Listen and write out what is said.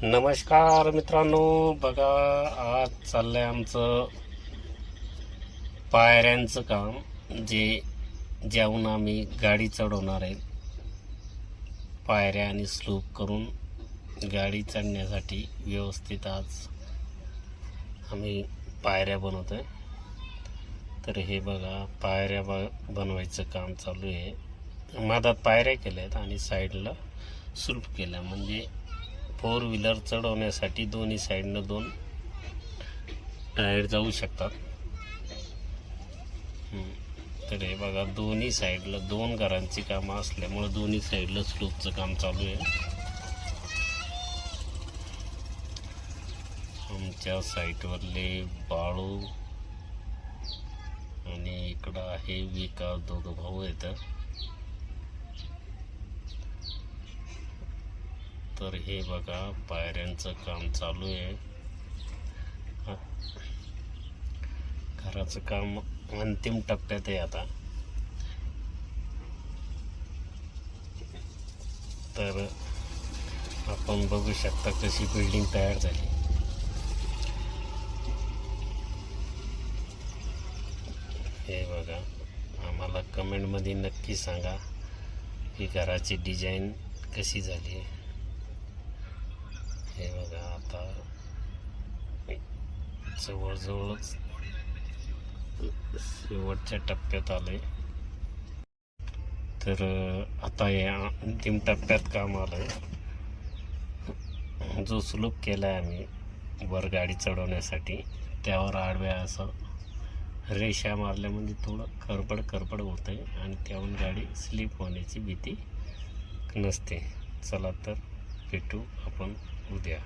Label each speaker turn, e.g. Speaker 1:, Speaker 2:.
Speaker 1: नमस्कार मित्रांनो, बघा आज चाललंय आमचं पायऱ्यांचं काम. ज्याहून आम्ही गाडी चढवणार आहे. पायऱ्या आणि स्लूप करून गाडी चढण्यासाठी व्यवस्थित आज आम्ही पायऱ्या बनवतोय. तर हे बघा पायऱ्या बनवायचं काम चालू आहे. मधात पायऱ्या केल्यात आणि साईडला स्लूप केल्या, म्हणजे 4 व्हीलर चढवण्यासाठी दोन्ही साईडनं 2 टायर जाऊ शकतात. तर हे बघा दोन्ही साईडला 2 घरांची कामं असल्यामुळे दोन्ही साईडला स्लूपचं काम चालू आहे. आमच्या साईटवरले बाळू आणि इकडं आहे विकास, दोघं भाऊ आहेत. तर हे बघा पायऱ्यांचं काम चालू आहे. घराचं काम अंतिम टप्प्यात आहे आता. तर आपण बघू शकता कशी बिल्डिंग तयार झाली. हे बघा, आम्हाला कमेंटमध्ये नक्की सांगा की घराची डिझाईन कशी झाली आहे. हे बघा आता जवळजवळच शेवटच्या टप्प्यात आले. तर आता या अंतिम टप्प्यात काम आलंय. जो स्लूप केलाय आम्ही वर गाडी चढवण्यासाठी, त्यावर आडव्या असं रेषा मारल्या म्हणजे थोडं खरबड होतंय आणि त्याहून गाडी स्लिप होण्याची भीती नसते. चला तर भेटू आपण उद्या.